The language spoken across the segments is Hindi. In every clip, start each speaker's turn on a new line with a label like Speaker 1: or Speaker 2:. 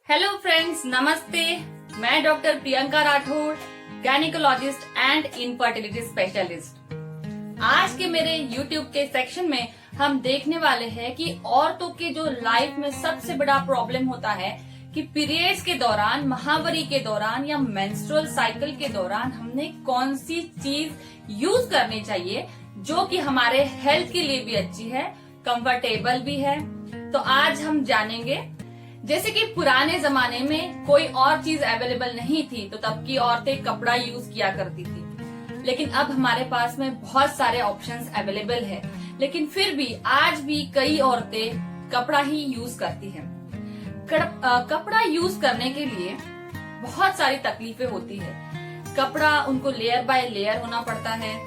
Speaker 1: हेलो फ्रेंड्स, नमस्ते। मैं doctor Priyanka Rathore, gynaecologist and infertility specialist. आज के मेरे यूट्यूब के सेक्शन में हम देखने वाले हैं कि औरतों के जो लाइफ में सबसे बड़ा प्रॉब्लम होता है कि पीरियड्स के दौरान, महावारी के दौरान या मेंस्ट्रुअल साइकिल के दौरान हमने कौन सी चीज यूज करनी चाहिए जो कि हमारे हेल्थ के लिए भी अच्छी है, कंफर्टेबल भी है। तो आज हम जानेंगे। जैसे कि पुराने जमाने में कोई और चीज अवेलेबल नहीं थी, तो तब की औरतें कपड़ा यूज किया करती थी, लेकिन अब हमारे पास में बहुत सारे ऑप्शंस अवेलेबल है। लेकिन फिर भी आज भी कई औरतें कपड़ा ही यूज करती हैं। कपड़ा यूज करने के लिए बहुत सारी तकलीफें होती है। कपड़ा उनको लेयर बाय लेयर होना पड़ता है,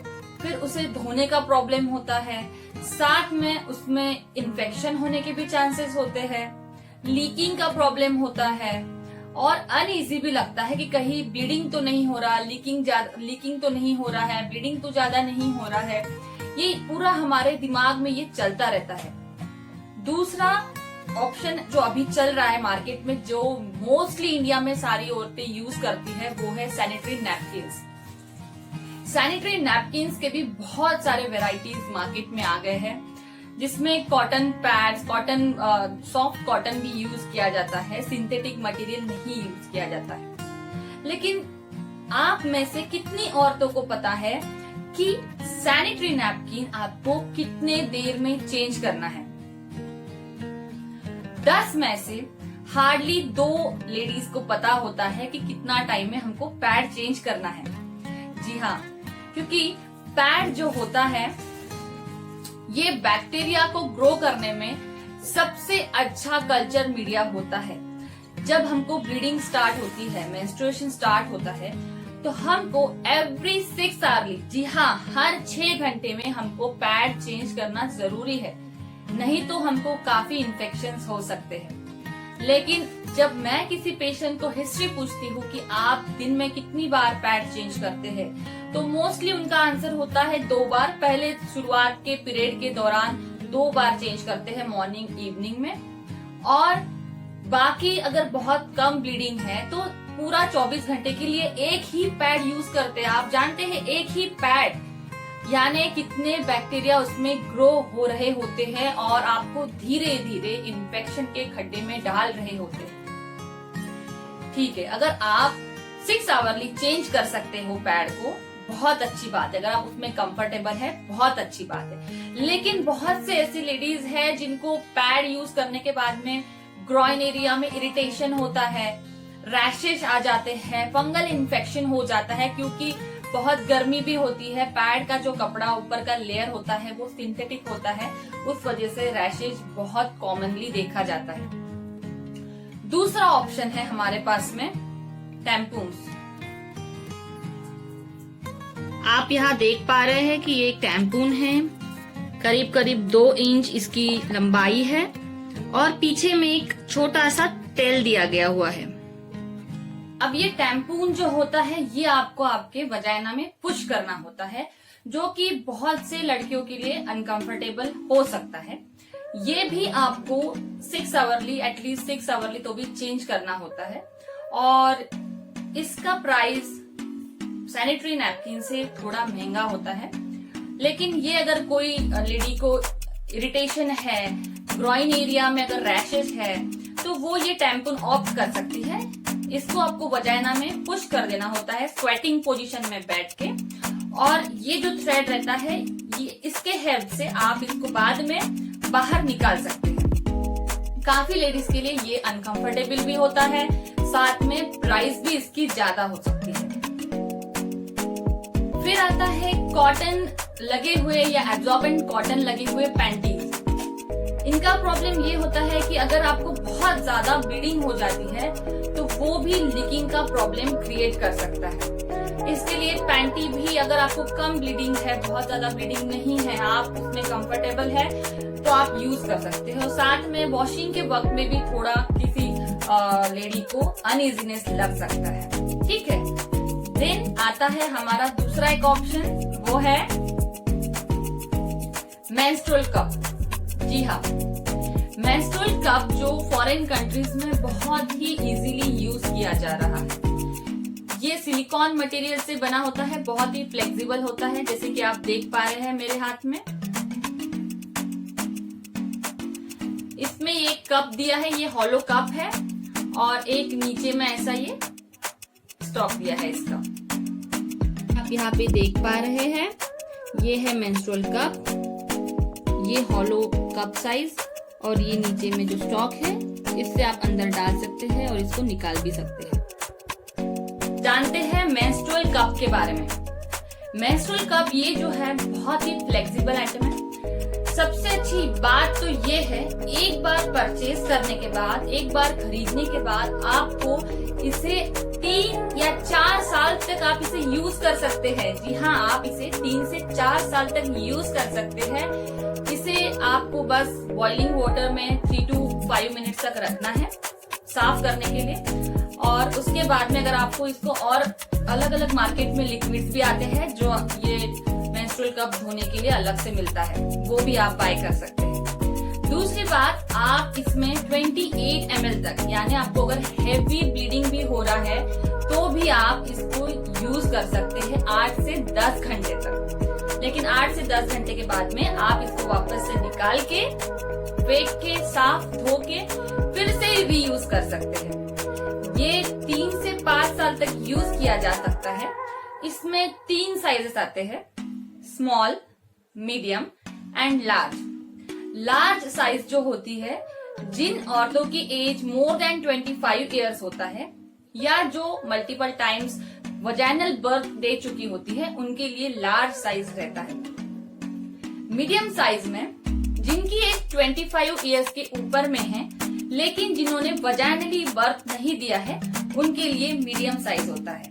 Speaker 1: फिर उसे धोने का प्रॉब्लम होता है, साथ में उसमें इन्फेक्शन होने के भी चांसेस होते हैं, लीकिंग का प्रॉब्लम होता है और अनईजी भी लगता है कि कहीं ब्लीडिंग तो नहीं हो रहा, लीकिंग तो नहीं हो रहा है, ब्लीडिंग तो ज्यादा नहीं हो रहा है। ये पूरा हमारे दिमाग में ये चलता रहता है। दूसरा ऑप्शन जो अभी चल रहा है मार्केट में, जो मोस्टली इंडिया में सारी औरतें यूज करती है, वो है सैनिटरी नैपकिन्स। सैनिटरी नैपकिन्स के भी बहुत सारे वेराइटीज मार्केट में आ गए हैं, जिसमें कॉटन पैड्स, सॉफ्ट कॉटन भी यूज किया जाता है, सिंथेटिक मटेरियल नहीं यूज किया जाता है। लेकिन आप में से कितनी औरतों को पता है कि सैनिटरी नैपकिन आपको कितने देर में चेंज करना है? 10 में से हार्डली 2 लेडीज को पता होता है कि कितना टाइम में हमको पैड चेंज करना है। जी हाँ, क्योंकि पैड जो होता है ये बैक्टीरिया को ग्रो करने में सबसे अच्छा कल्चर मीडिया होता है। जब हमको ब्लीडिंग स्टार्ट होती है, मेंस्ट्रुएशन स्टार्ट होता है, तो हमको एवरी 6 आवरली, जी हाँ, हर 6 घंटे में हमको पैड चेंज करना जरूरी है, नहीं तो हमको काफी इन्फेक्शंस हो सकते हैं। लेकिन जब मैं किसी पेशेंट को हिस्ट्री पूछती हूँ कि आप दिन में कितनी बार पैड चेंज करते हैं, तो मोस्टली उनका आंसर होता है 2 बार। पहले शुरुआत के पीरियड के दौरान 2 बार चेंज करते हैं, मॉर्निंग इवनिंग में, और बाकी अगर बहुत कम ब्लीडिंग है तो पूरा 24 घंटे के लिए एक ही पैड यूज करते हैं। आप जानते हैं एक ही पैड यानी कितने बैक्टीरिया उसमें ग्रो हो रहे होते हैं और आपको धीरे धीरे इन्फेक्शन के खड्डे में डाल रहे होते हैं। ठीक है, अगर आप 6 आवरली चेंज कर सकते हो पैड को, बहुत अच्छी बात है। अगर आप उसमें कंफर्टेबल है, बहुत अच्छी बात है। लेकिन बहुत से ऐसी लेडीज है जिनको पैड यूज करने के बाद में ग्रॉइन एरिया में इरिटेशन होता है, रैशेस आ जाते हैं, फंगल इन्फेक्शन हो जाता है, क्योंकि बहुत गर्मी भी होती है। पैड का जो कपड़ा ऊपर का लेयर होता है वो सिंथेटिक होता है, उस वजह से रैशेज बहुत कॉमनली देखा जाता है। दूसरा ऑप्शन है हमारे पास में टैम्पून्स। आप यहाँ देख पा रहे हैं कि ये एक टैम्पून है, करीब करीब 2 इंच इसकी लंबाई है और पीछे में एक छोटा सा टेल दिया गया हुआ है। अब ये टैम्पून जो होता है ये आपको आपके वजाइना में पुश करना होता है, जो कि बहुत से लड़कियों के लिए अनकंफर्टेबल हो सकता है। ये भी आपको 6 आवरली, एटलीस्ट 6 आवरली तो भी चेंज करना होता है, और इसका प्राइस सैनिटरी नैपकिन से थोड़ा महंगा होता है। लेकिन ये अगर कोई लेडी को इरिटेशन है, ग्रॉइन एरिया में अगर रैशेस है, तो वो ये टैम्पून ऑप्ट कर सकती है। इसको आपको वजाइना में पुश कर देना होता है स्वेटिंग पोजीशन में बैठ के, और ये जो थ्रेड रहता है ये इसके हेल्प से आप इसको बाद में बाहर निकाल सकते हैं। काफी लेडीज के लिए ये अनकंफर्टेबल भी होता है, साथ में प्राइस भी इसकी ज्यादा हो सकती है। फिर आता है कॉटन लगे हुए या एब्जॉर्बेंट कॉटन लगे हुए पैंटीज। इनका प्रॉब्लम ये होता है कि अगर आपको बहुत ज्यादा ब्लीडिंग हो जाती है तो वो भी लीकिंग का प्रॉब्लम क्रिएट कर सकता है। इसके लिए पैंटी भी, अगर आपको कम ब्लीडिंग है, बहुत ज्यादा ब्लीडिंग नहीं है, आप उसमें कंफर्टेबल है, तो आप यूज कर सकते हो। साथ में वॉशिंग के वक्त में भी थोड़ा किसी लेडी को अनइजीनेस लग सकता है। ठीक है, देन आता है हमारा दूसरा एक ऑप्शन, वो है मेंस्ट्रुअल कप। जी हाँ, मेंस्ट्रुअल कप जो फॉरेन कंट्रीज में बहुत ही इजीली यूज किया जा रहा है। ये सिलिकॉन मटेरियल से बना होता है, बहुत ही फ्लेक्सिबल होता है, जैसे कि आप देख पा रहे हैं मेरे हाथ में। इसमें एक कप दिया है, ये हॉलो कप है, और एक नीचे में ऐसा ये स्टॉक दिया है इसका। आप यहाँ पे देख पा रहे हैं, ये है मेंस्ट्रुअल कप, ये हॉलो कप साइज, और ये नीचे में जो स्टॉक है इससे आप अंदर डाल सकते हैं और इसको निकाल भी सकते हैं। जानते हैं मेंस्ट्रुअल कप के बारे में। मेंस्ट्रुअल कप ये जो है बहुत ही फ्लेक्सिबल आइटम है। सबसे अच्छी बात तो ये है, एक बार परचेज करने के बाद, एक बार खरीदने के बाद आपको इसे 3 या 4 साल तक आप इसे यूज कर सकते हैं। जी हाँ, आप इसे 3 से 4 साल तक यूज कर सकते हैं। इसे आपको बस बॉइलिंग वाटर में 3 to 5 मिनट तक रखना है साफ करने के लिए, और उसके बाद में अगर आपको इसको और अलग अलग मार्केट में लिक्विड्स भी आते हैं जो ये मेंस्ट्रुअल कप धोने के लिए अलग से मिलता है, वो भी आप बाय कर सकते हैं। दूसरी बात, आप इसमें 28 ml तक, यानी आपको अगर हेवी ब्लीडिंग भी हो रहा है तो भी आप इसको यूज कर सकते हैं 8 से 10 घंटे तक। लेकिन 8 से 10 घंटे के बाद में आप इसको वापस से निकाल के, फेंक के, साफ धो के फिर से रीयूज कर सकते हैं। ये 3 से 5 साल तक यूज किया जा सकता है। इसमें 3 साइजेस आते हैं, small, medium and large. Large size जो होती है, जिन औरतों की एज मोर देन 25 इयर्स होता है, या जो मल्टीपल टाइम्स वजाइनल बर्थ दे चुकी होती है, उनके लिए लार्ज साइज रहता है। मीडियम साइज में जिनकी एज 25 इयर्स के ऊपर में है लेकिन जिन्होंने वजाइनली बर्थ नहीं दिया है, उनके लिए मीडियम साइज होता है।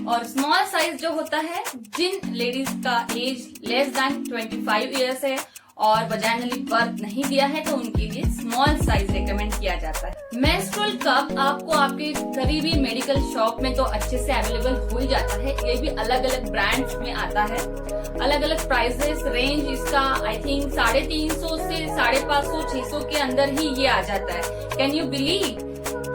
Speaker 1: और स्मॉल साइज जो होता है, जिन लेडीज का एज लेस देन 25 इयर्स है और वजाइनली बर्थ नहीं दिया है, तो उनके लिए स्मॉल साइज रेकमेंड किया जाता है। मेंस्ट्रुअल कप आपको आपके करीबी मेडिकल शॉप में तो अच्छे से अवेलेबल हो ही जाता है। ये भी अलग अलग ब्रांड्स में आता है, अलग अलग प्राइसेस रेंज इसका आई थिंक 350 से 550, 600 के अंदर ही ये आ जाता है। कैन यू बिलीव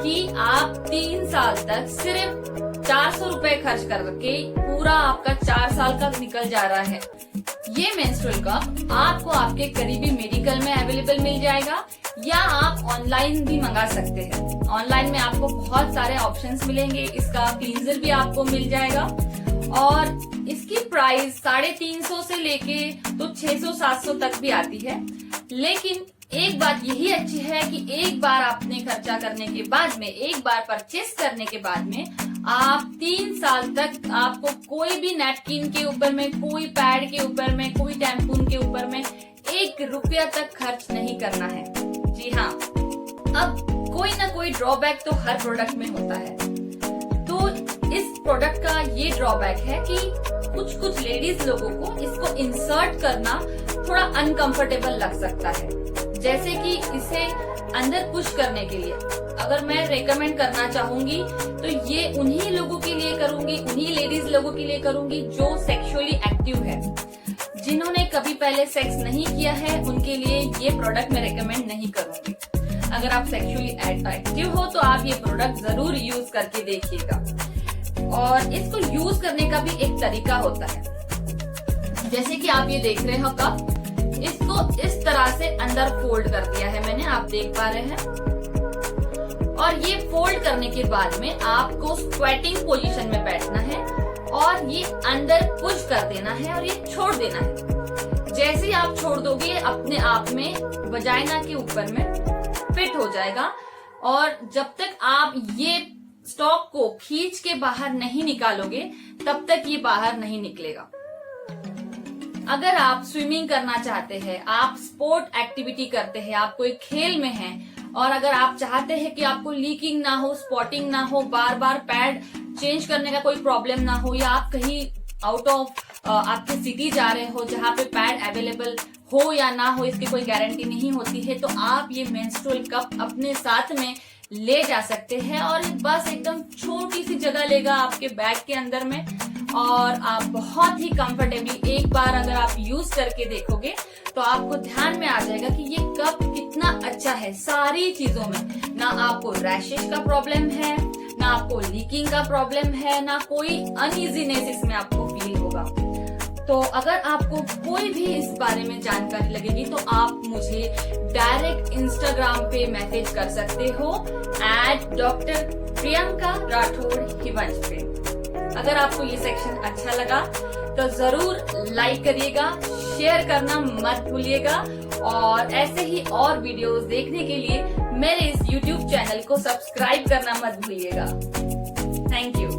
Speaker 1: कि आप 3 साल तक सिर्फ 400 रुपए खर्च करके पूरा आपका 4 साल का निकल जा रहा है। ये मेंस्ट्रुअल कप आपको आपके करीबी मेडिकल में अवेलेबल मिल जाएगा, या आप ऑनलाइन भी मंगा सकते हैं। ऑनलाइन में आपको बहुत सारे ऑप्शंस मिलेंगे, इसका क्लींजर भी आपको मिल जाएगा, और इसकी प्राइस 350 से लेके तो 600-700 तक भी आती है। लेकिन एक बात यही अच्छी है कि एक बार आपने खर्चा करने के बाद में, एक बार परचेस करने के बाद में, आप 3 साल तक आपको कोई भी नैपकिन के ऊपर में, कोई पैड के ऊपर में, कोई टैम्पून के ऊपर में 1 रुपया तक खर्च नहीं करना है। जी हाँ, अब कोई ना कोई ड्रॉबैक तो हर प्रोडक्ट में होता है। तो इस प्रोडक्ट का ये ड्रॉबैक है कि कुछ लेडीज लोगों को इसको इंसर्ट करना थोड़ा अनकंफर्टेबल लग सकता है। जैसे कि इसे अंदर पुश करने के लिए अगर मैं रेकमेंड करना चाहूंगी तो ये उन्हीं लोगों के लिए करूंगी, उन्हीं लेडीज लोगों के लिए करूंगी जो सेक्सुअली एक्टिव है। जिन्होंने कभी पहले सेक्स नहीं किया है उनके लिए ये प्रोडक्ट मैं रेकमेंड नहीं करूंगी। अगर आप सेक्सुअली एक्टिव हो तो आप ये प्रोडक्ट जरूर यूज करके देखिएगा। और इसको यूज करने का भी एक तरीका होता है। जैसे कि आप ये देख रहे हो कप, इसको इस तरह से अंदर फोल्ड कर दिया है मैंने, आप देख पा रहे हैं। और ये फोल्ड करने के बाद में आपको स्क्वेटिंग पोजीशन में बैठना है और ये अंदर पुश कर देना है और ये छोड़ देना है। जैसे ही आप छोड़ दोगे अपने आप में वजाइना के ऊपर में फिट हो जाएगा, और जब तक आप ये स्टॉक को खींच के बाहर नहीं निकालोगे तब तक ये बाहर नहीं निकलेगा। अगर आप स्विमिंग करना चाहते हैं, आप स्पोर्ट एक्टिविटी करते हैं, आप कोई खेल में हैं, और अगर आप चाहते हैं कि आपको लीकिंग ना हो, स्पॉटिंग ना हो, बार बार पैड चेंज करने का कोई प्रॉब्लम ना हो, या आप कहीं आउट ऑफ आपके सिटी जा रहे हो जहाँ पे पैड अवेलेबल हो या ना हो इसकी कोई गारंटी नहीं होती है, तो आप ये मेंस्ट्रुअल कप अपने साथ में ले जा सकते हैं। और बस एकदम छोटी सी जगह लेगा आपके बैग के अंदर में, और आप बहुत ही कंफर्टेबली एक बार अगर आप यूज करके देखोगे तो आपको ध्यान में आ जाएगा कि ये कप कितना अच्छा है सारी चीजों में। ना आपको रैशेस का प्रॉब्लम है, ना आपको लीकिंग का प्रॉब्लम है, ना कोई अनइजीनेस इसमें आपको फील होगा। तो अगर आपको कोई भी इस बारे में जानकारी लगेगी तो आप मुझे डायरेक्ट इंस्टाग्राम पे मैसेज कर सकते हो @Dr. प्रियंका राठौड़ हिवंश पे। अगर आपको ये सेक्शन अच्छा लगा तो जरूर लाइक करिएगा, शेयर करना मत भूलिएगा और ऐसे ही और वीडियोस देखने के लिए मेरे इस YouTube चैनल को सब्सक्राइब करना मत भूलिएगा। Thank you.